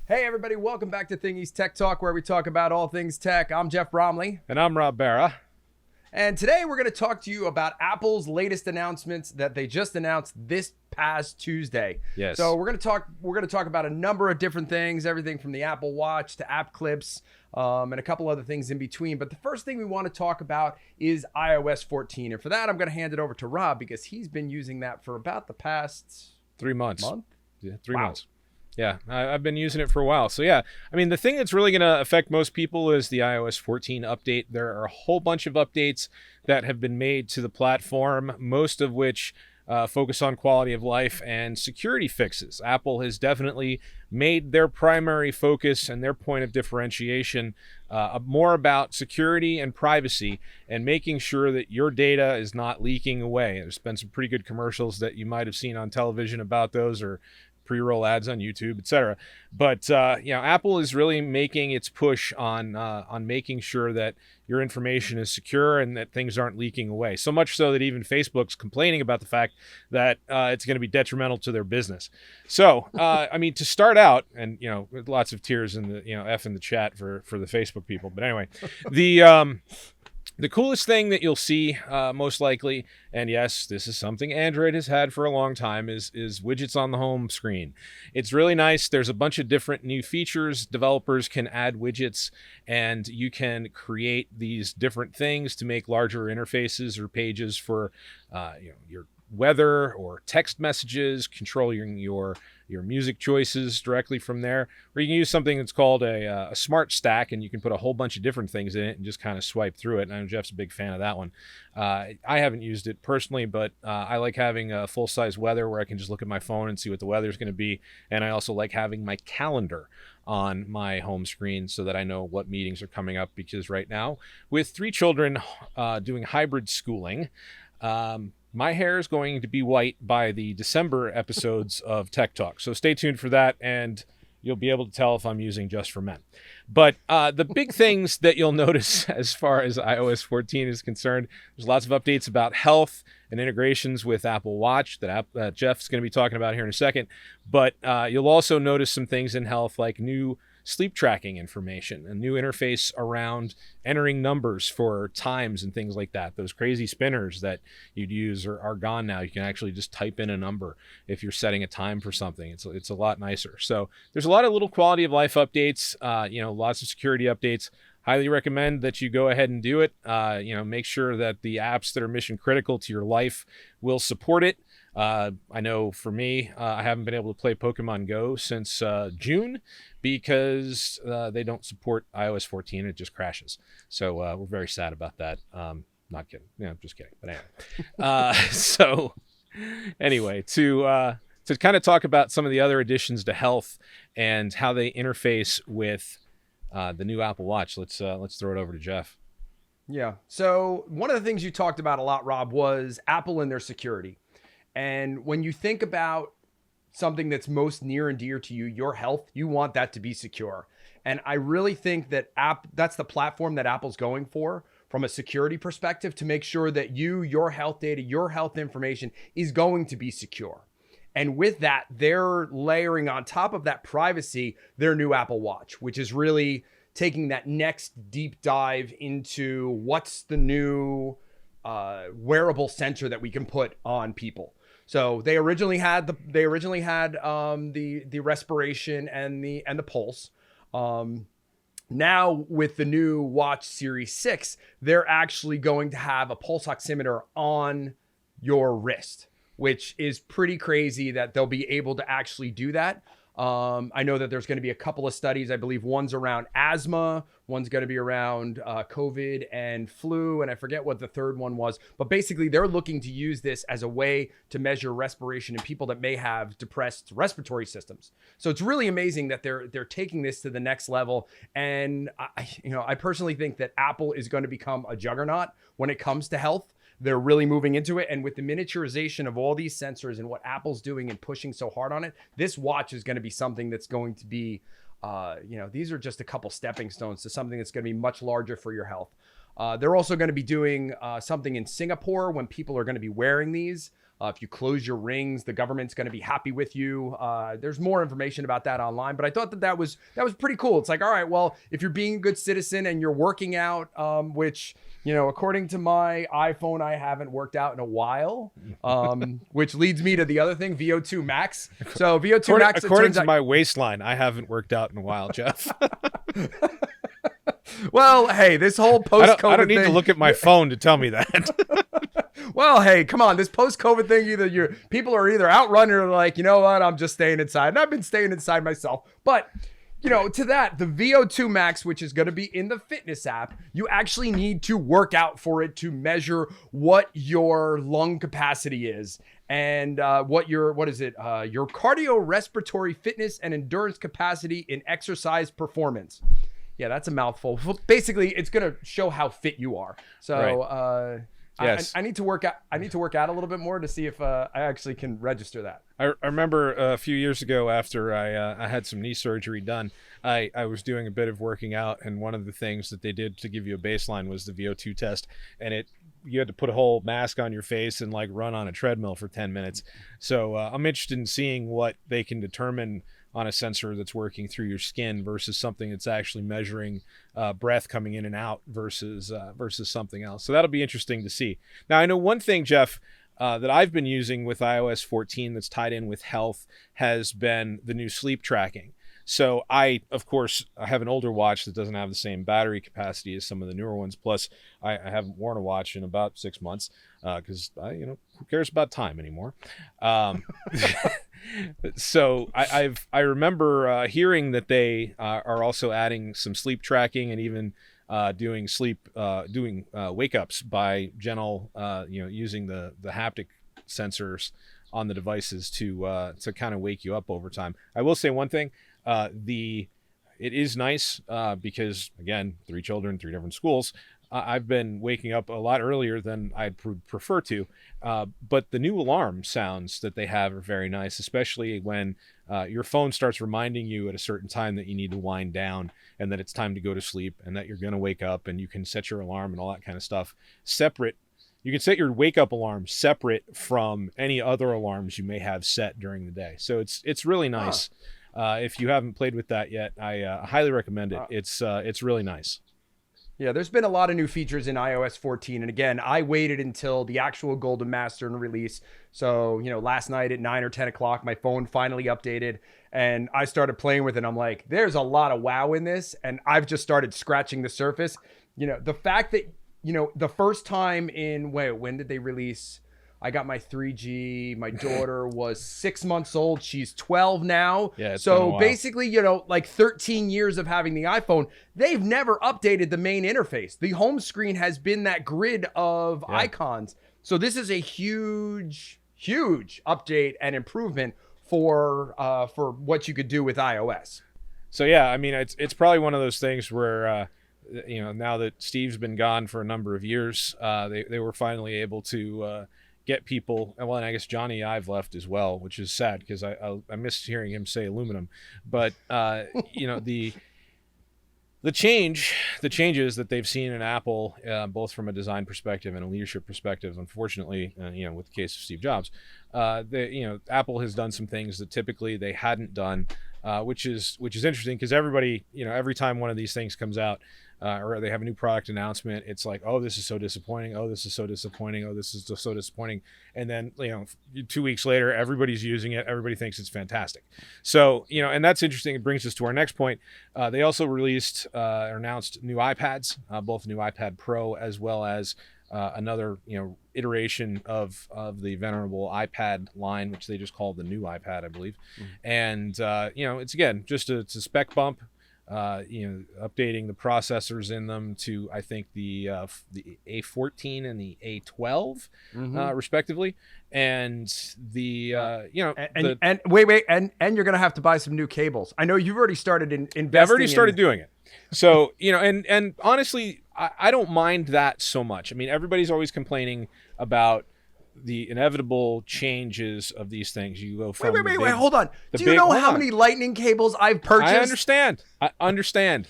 Hey everybody, welcome back to Thingee's Tech Talk, where we talk about all things tech. I'm Jeff Bromley. And I'm Rob Barra. And today we're going to talk to you about Apple's latest announcements that they just announced this past Tuesday. Yes. So we're going to talk about a number of different things, everything from the Apple Watch to app clips, and a couple other things in between. But the first thing we want to talk about is iOS 14. And for that, I'm going to hand it over to Rob because he's been using that for about the past 3 months. month. Yeah, 3 months. Yeah, I've been using it for a while. So yeah, I mean, the thing that's really going to affect most people is the iOS 14 update. There are a whole bunch of updates that have been made to the platform, most of which focus on quality of life and security fixes. Apple has definitely made their primary focus and their point of differentiation more about security and privacy and making sure that your data is not leaking away. There's been some pretty good commercials that you might have seen on television about those, or pre-roll ads on YouTube, etc. But Apple is really making its push on making sure that your information is secure and that things aren't leaking away. So much so that even Facebook's complaining about the fact that it's going to be detrimental to their business. So, I mean, to start out, and lots of tears in the F in the chat for the Facebook people. But anyway, the coolest thing that you'll see, most likely, and yes, this is something Android has had for a long time, is widgets on the home screen. It's really nice. There's a bunch of different new features. Developers can add widgets, and you can create these different things to make larger interfaces or pages for your weather or text messages, controlling your music choices directly from there. Or you can use something that's called a smart stack, and you can put a whole bunch of different things in it and just kind of swipe through it. And I know Jeff's a big fan of that one. I haven't used it personally, but I like having a full-size weather where I can just look at my phone and see what the weather is going to be. And I also like having my calendar on my home screen so that I know what meetings are coming up, because right now, with 3 children doing hybrid schooling, my hair is going to be white by the December episodes of Tech Talk. So stay tuned for that, and you'll be able to tell if I'm using Just for Men. But the big things that you'll notice as far as iOS 14 is concerned, there's lots of updates about health and integrations with Apple Watch that Jeff's going to be talking about here in a second. But you'll also notice some things in health, like new sleep tracking information, a new interface around entering numbers for times and things like that. Those crazy spinners that you'd use are gone now. You can actually just type in a number if you're setting a time for something. It's a lot nicer. So there's a lot of little quality of life updates, lots of security updates. Highly recommend that you go ahead and do it. Make sure that the apps that are mission critical to your life will support it. I know for me, I haven't been able to play Pokemon Go since June because they don't support iOS 14. It just crashes. So we're very sad about that. Not kidding. I'm just kidding. But anyway. To kind of talk about some of the other additions to health and how they interface with the new Apple Watch, let's throw it over to Jeff. Yeah. So one of the things you talked about a lot, Rob, was Apple and their security. And when you think about something that's most near and dear to you, your health, you want that to be secure. And I really think that that's the platform that Apple's going for from a security perspective, to make sure that your health data, your health information is going to be secure. And with that, they're layering on top of that privacy, their new Apple Watch, which is really taking that next deep dive into what's the new wearable sensor that we can put on people. So they originally had the respiration and the pulse. Now with the new Watch Series 6, they're actually going to have a pulse oximeter on your wrist, which is pretty crazy that they'll be able to actually do that. I know that there's going to be a couple of studies. I believe one's around asthma, one's going to be around COVID and flu, and I forget what the third one was. But basically, they're looking to use this as a way to measure respiration in people that may have depressed respiratory systems. So it's really amazing that they're taking this to the next level. And I personally think that Apple is going to become a juggernaut when it comes to health. They're really moving into it. And with the miniaturization of all these sensors and what Apple's doing and pushing so hard on it, this watch is going to be something that's going to be, these are just a couple stepping stones to something that's going to be much larger for your health. They're also going to be doing something in Singapore when people are going to be wearing these. If you close your rings, the government's going to be happy with you. There's more information about that online, but I thought that was pretty cool. It's like, all right, well, if you're being a good citizen and you're working out, which, according to my iPhone, I haven't worked out in a while, which leads me to the other thing, VO2 max. So VO2 max, according to my waistline, I haven't worked out in a while, Jeff. Well, hey, this whole post-COVID I don't need to look at my phone to tell me that. Well, hey, come on. This post-COVID thing, people are either out running or like, you know what, I'm just staying inside. And I've been staying inside myself. But, to that, the VO2 max, which is going to be in the fitness app, you actually need to work out for it to measure what your lung capacity is and your cardiorespiratory fitness and endurance capacity in exercise performance. Yeah, that's a mouthful. Basically, it's going to show how fit you are. So, right. Yes. I need to work out. I need to work out a little bit more to see if I actually can register that. I remember a few years ago after I had some knee surgery done, I was doing a bit of working out, and one of the things that they did to give you a baseline was the VO2 test, and you had to put a whole mask on your face and like run on a treadmill for 10 minutes. So I'm interested in seeing what they can determine on a sensor that's working through your skin versus something that's actually measuring breath coming in and out versus something else. So that'll be interesting to see. Now, I know one thing, Jeff, that I've been using with iOS 14 that's tied in with health has been the new sleep tracking. So I have an older watch that doesn't have the same battery capacity as some of the newer ones. Plus, I haven't worn a watch in about 6 months because who cares about time anymore? So I remember hearing that they are also adding some sleep tracking and even doing wake ups by gentle, using the haptic sensors on the devices to kind of wake you up over time. I will say one thing. It is nice because, again, 3 children, 3 different schools. I've been waking up a lot earlier than I'd prefer to, but the new alarm sounds that they have are very nice, especially when your phone starts reminding you at a certain time that you need to wind down and that it's time to go to sleep and that you're going to wake up, and you can set your alarm and all that kind of stuff separate. You can set your wake up alarm separate from any other alarms you may have set during the day. So it's really nice. If you haven't played with that yet, I highly recommend it. It's really nice. Yeah, there's been a lot of new features in iOS 14. And again, I waited until the actual Golden Master and release. So, last night at 9 or 10 o'clock, my phone finally updated and I started playing with it. I'm like, there's a lot of wow in this. And I've just started scratching the surface. The fact that, the first time when did they release? I got my 3G. My daughter was 6 months old. She's 12 now. Yeah, so basically, like 13 years of having the iPhone, they've never updated the main interface. The home screen has been that grid of icons. So this is a huge, huge update and improvement for what you could do with iOS. So yeah, I mean, it's probably one of those things where now that Steve's been gone for a number of years, they were finally able to get people, and I guess Johnny Ive left as well, which is sad because I missed hearing him say aluminum. But the changes that they've seen in Apple, both from a design perspective and a leadership perspective, unfortunately, with the case of Steve Jobs, Apple has done some things that typically they hadn't done, which is interesting because everybody, every time one of these things comes out, or they have a new product announcement, it's like, oh, this is so disappointing. Oh, this is so disappointing. Oh, this is so disappointing. And then, 2 weeks later, everybody's using it. Everybody thinks it's fantastic. So, and that's interesting. It brings us to our next point. They also released or announced new iPads, both the new iPad Pro as well as another, iteration of the venerable iPad line, which they just call the new iPad, I believe. And, it's, again, just a spec bump. Updating the processors in them to, I think, the A14 and the A12, respectively, and the wait, and you're gonna have to buy some new cables. I know you've already started investing. I've already started doing it. So and honestly, I don't mind that so much. I mean, everybody's always complaining about the inevitable changes of these things. You go from wait, hold on. Do you know how many lightning cables I've purchased? I understand.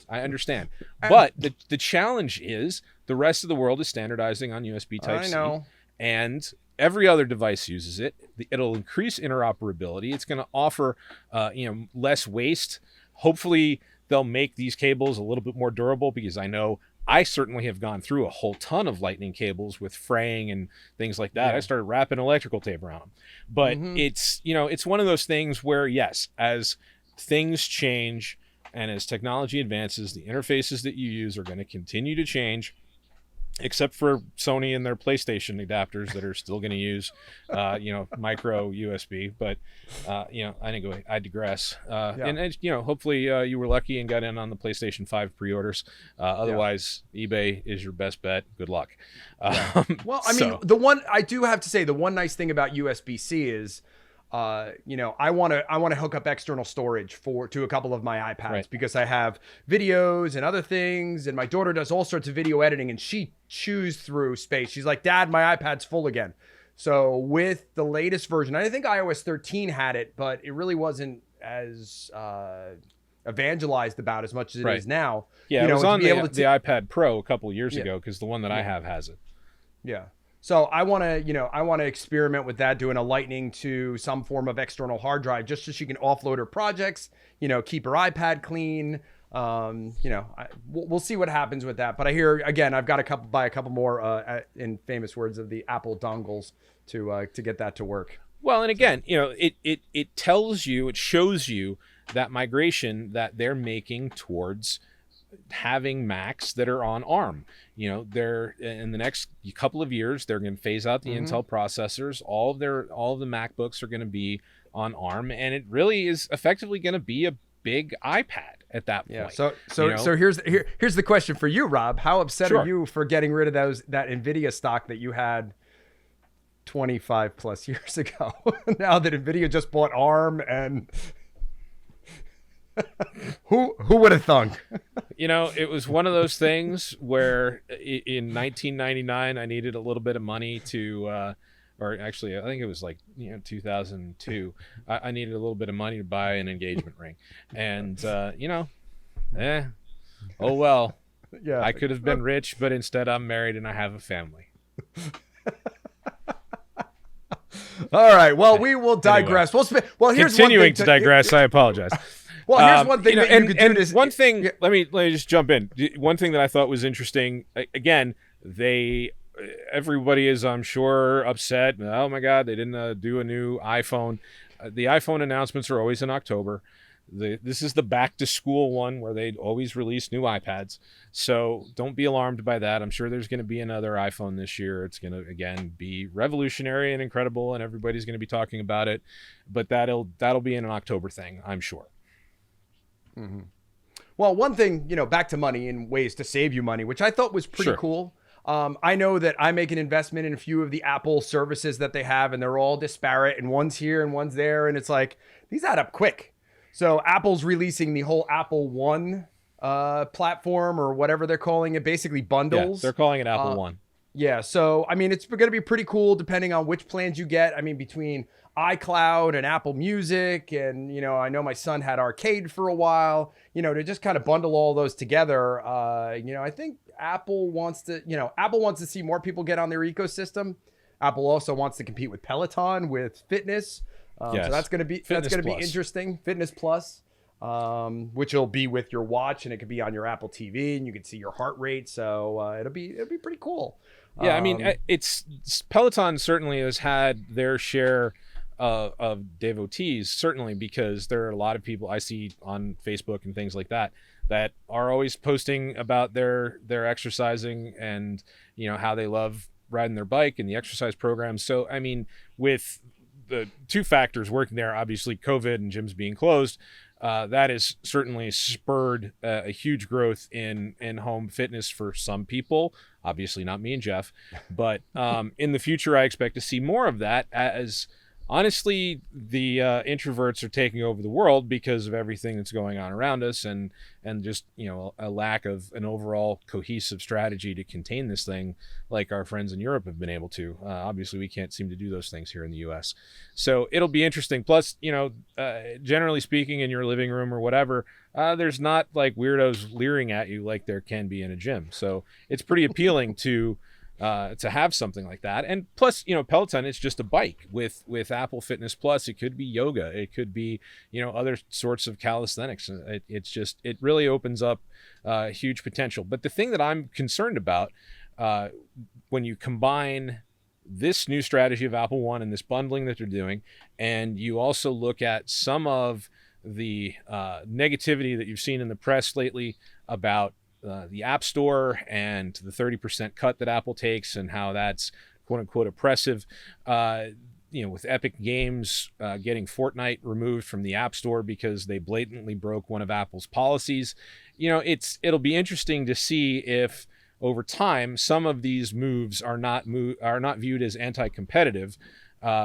But the challenge is the rest of the world is standardizing on USB Type-C. I know. And every other device uses it. It'll increase interoperability. It's going to offer, less waste. Hopefully, they'll make these cables a little bit more durable, because I know I certainly have gone through a whole ton of lightning cables with fraying and things like that. Yeah. I started wrapping electrical tape around them. But it's one of those things where, yes, as things change and as technology advances, the interfaces that you use are going to continue to change, except for Sony and their PlayStation adapters that are still going to use, micro USB. But, I digress. And hopefully you were lucky and got in on the PlayStation 5 pre-orders. Otherwise, eBay is your best bet. Good luck. Well, I mean, I do have to say, the one nice thing about USB-C is, I want to hook up external storage to a couple of my iPads, right, because I have videos and other things, and my daughter does all sorts of video editing, and she chews through space. She's like, Dad, my iPad's full again. So with the latest version, I think iOS 13 had it, but it really wasn't as evangelized about as much as it is now. Yeah, it was on the iPad Pro a couple of years ago, because the one that I have has it. Yeah. So I want to experiment with that, doing a lightning to some form of external hard drive, just so she can offload her projects, keep her iPad clean. We'll see what happens with that. But I hear, again, I've got to buy a couple more, in famous words of the Apple dongles to get that to work. Well, and again, it shows you that migration that they're making towards having Macs that are on ARM. They're in the next couple of years, they're going to phase out the Intel processors. All of the MacBooks are going to be on ARM, and it really is effectively going to be a big iPad at that point. Yeah. So here's the question for you, Rob. How upset are you for getting rid of that Nvidia stock that you had 25 plus years ago? Now that Nvidia just bought ARM, and who would have thunk? It was one of those things where in 1999 I needed a little bit of money to or actually I think it was 2002. I needed a little bit of money to buy an engagement ring, and oh well. Yeah, I could have been rich, but instead I'm married and I have a family. All right, well, we will digress. Anyway, here's continuing to digress. I apologize. Well, here's one thing that you could do. One thing, yeah. Let me just jump in. One thing that I thought was interesting, again, everybody is, I'm sure, upset. Oh my God, they didn't do a new iPhone. The iPhone announcements are always in October. This is the back to school one where they always release new iPads. So don't be alarmed by that. I'm sure there's going to be another iPhone this year. It's going to, again, be revolutionary and incredible, and everybody's going to be talking about it. But that'll be an October thing, I'm sure. Mm-hmm. Well, one thing, back to money and ways to save you money, which I thought was pretty cool. I know that I make an investment in a few of the Apple services that they have, and they're all disparate, and one's here and one's there. And it's like, these add up quick. So Apple's releasing the whole Apple One platform, or whatever they're calling it, basically bundles. Yeah, they're calling it Apple One. Yeah. So, I mean, it's going to be pretty cool depending on which plans you get. I mean, between iCloud and Apple Music, and I know my son had Arcade for a while, to just kind of bundle all those together. I think Apple wants to see more people get on their ecosystem. Apple also wants to compete with Peloton with fitness. Yes. So that's going to be interesting. Fitness Plus, which will be with your watch, and it could be on your Apple TV, and you can see your heart rate. So it'll be pretty cool. Yeah, I mean, Peloton certainly has had their share of devotees, certainly, because there are a lot of people I see on Facebook and things like that are always posting about their exercising and how they love riding their bike and the exercise programs. So I mean, with the two factors working there, obviously COVID and gyms being closed, that has certainly spurred a huge growth in home fitness for some people. Obviously not me and Jeff, but in the future, I expect to see more of that, as honestly, the introverts are taking over the world because of everything that's going on around us, and just a lack of an overall cohesive strategy to contain this thing, like our friends in Europe have been able to. Obviously, we can't seem to do those things here in the U.S. So it'll be interesting. Plus, generally speaking, in your living room or whatever, there's not like weirdos leering at you like there can be in a gym. So it's pretty appealing to to have something like that. And plus, Peloton is just a bike. With Apple Fitness Plus, it could be yoga, it could be other sorts of calisthenics. It really opens up huge potential. But the thing that I'm concerned about, when you combine this new strategy of Apple One and this bundling that they're doing, and you also look at some of the negativity that you've seen in the press lately about the App Store and the 30% cut that Apple takes, and how that's quote unquote oppressive. With Epic Games getting Fortnite removed from the App Store because they blatantly broke one of Apple's policies. It'll be interesting to see if over time some of these moves are not viewed as anti-competitive.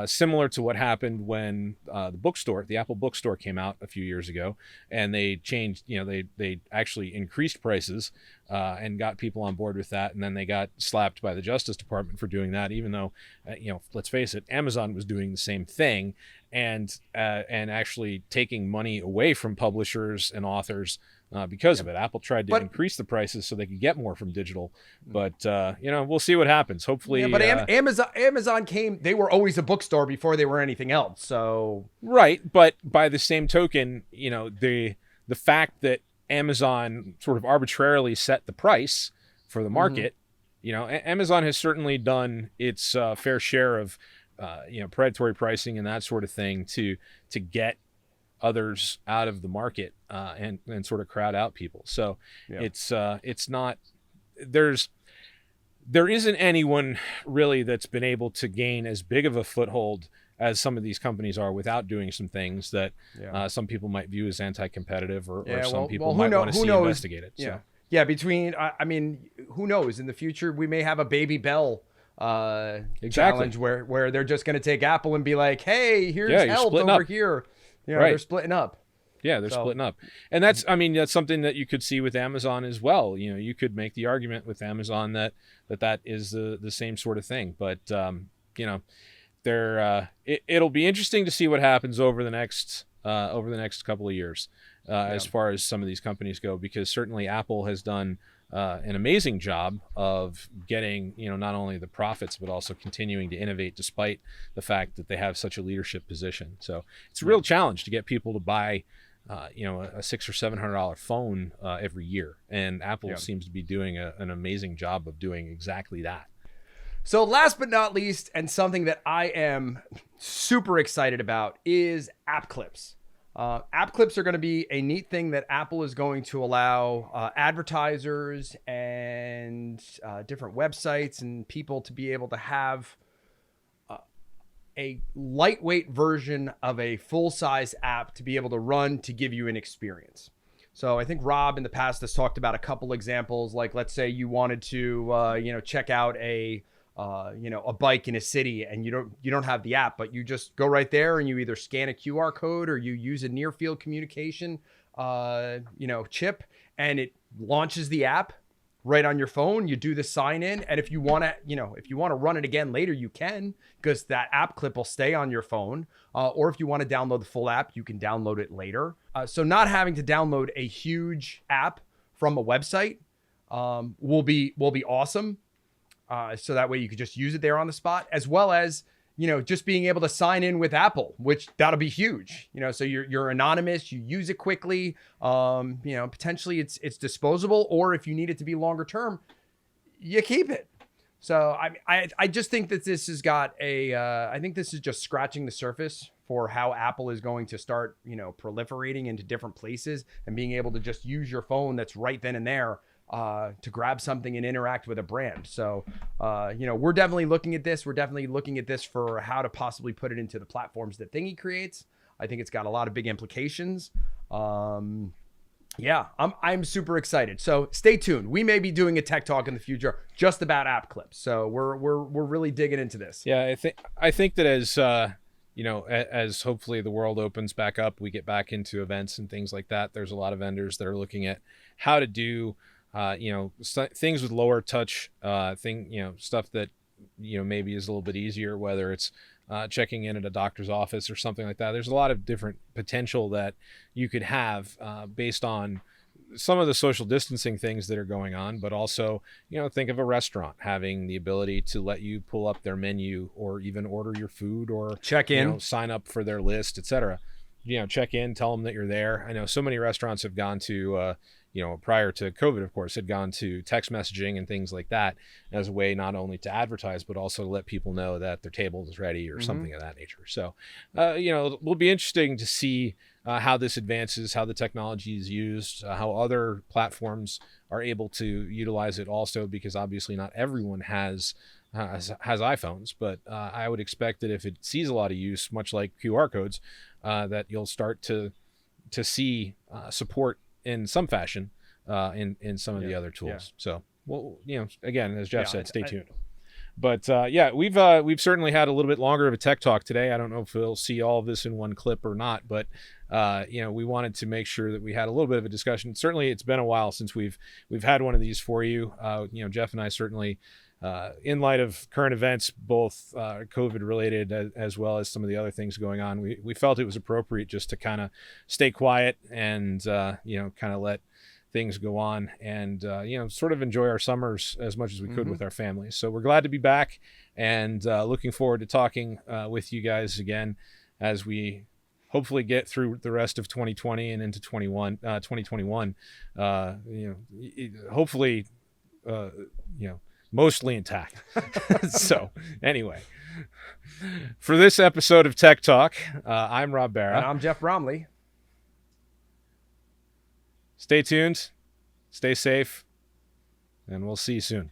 Similar to what happened when the Apple Bookstore came out a few years ago, and they changed, they actually increased prices and got people on board with that, and then they got slapped by the Justice Department for doing that, even though, let's face it, Amazon was doing the same thing, and actually taking money away from publishers and authors because of it. Apple tried to increase the prices so they could get more from digital, but we'll see what happens. Hopefully, but Amazon came. They were always a bookstore before they were anything else. So right, but by the same token, the fact that Amazon sort of arbitrarily set the price for the market, Amazon has certainly done its fair share of predatory pricing and that sort of thing to get others out of the market and sort of crowd out people. So it's not, there isn't anyone really that's been able to gain as big of a foothold as some of these companies are without doing some things that some people might view as anti-competitive, or some people might want to see investigated. Between, who knows? In the future, we may have a Baby Bell challenge where they're just going to take Apple and be like, hey, here's help over here. They're splitting up. Yeah, they're splitting up. And that's something that you could see with Amazon as well. You could make the argument with Amazon that is the same sort of thing. But, it'll be interesting to see what happens over the next couple of years as far as some of these companies go, because certainly Apple has done an amazing job of getting, not only the profits, but also continuing to innovate despite the fact that they have such a leadership position. So it's a real challenge to get people to buy, a $600 or $700 phone every year. And Apple seems to be doing an amazing job of doing exactly that. So last but not least, and something that I am super excited about, is app clips. App clips are going to be a neat thing that Apple is going to allow advertisers and different websites and people to be able to have a lightweight version of a full-size app to be able to run to give you an experience. So I think Rob in the past has talked about a couple examples, like let's say you wanted to check out a bike in a city, and you don't have the app, but you just go right there and you either scan a QR code or you use a near field communication, chip, and it launches the app right on your phone. You do the sign in. And if you want to run it again later, you can, because that app clip will stay on your phone. Or if you want to download the full app, you can download it later. So not having to download a huge app from a website will be awesome. So that way you could just use it there on the spot, as well as, just being able to sign in with Apple, which that'll be huge. So you're anonymous, you use it quickly. Potentially it's disposable, or if you need it to be longer term, you keep it. So I just think that this has got I think this is just scratching the surface for how Apple is going to start, proliferating into different places and being able to just use your phone that's right then and there to grab something and interact with a brand. So, we're definitely looking at this. We're definitely looking at this for how to possibly put it into the platforms that Thingee creates. I think it's got a lot of big implications. I'm super excited. So stay tuned. We may be doing a tech talk in the future just about app clips. So we're really digging into this. Yeah, I think that as as hopefully the world opens back up, we get back into events and things like that. There's a lot of vendors that are looking at how to do things with lower touch, stuff that, maybe is a little bit easier, whether it's checking in at a doctor's office or something like that. There's a lot of different potential that you could have based on some of the social distancing things that are going on, but also, think of a restaurant having the ability to let you pull up their menu or even order your food or check in, sign up for their list, etc. Check in, tell them that you're there. I know so many restaurants have gone to, prior to COVID, of course, had gone to text messaging and things like that as a way not only to advertise, but also to let people know that their table is ready or something of that nature. So, it will be interesting to see how this advances, how the technology is used, how other platforms are able to utilize it also, because obviously not everyone has iPhones, but I would expect that if it sees a lot of use, much like QR codes, that you'll start to see support in some fashion in some of the other tools. So, well, again, as Jeff said, stay tuned. But we've certainly had a little bit longer of a tech talk today. I don't know if we'll see all of this in one clip or not, but we wanted to make sure that we had a little bit of a discussion. Certainly, it's been a while since we've had one of these for you. Jeff and I certainly, in light of current events, both COVID related as well as some of the other things going on, we felt it was appropriate just to kind of stay quiet and kind of let things go on and sort of enjoy our summers as much as we could with our families. So we're glad to be back and looking forward to talking with you guys again as we hopefully get through the rest of 2020 and into 2021. Hopefully, mostly intact. So anyway, for this episode of Tech Talk, I'm Rob Barra. And I'm Jeff Bromley. Stay tuned, stay safe, and we'll see you soon.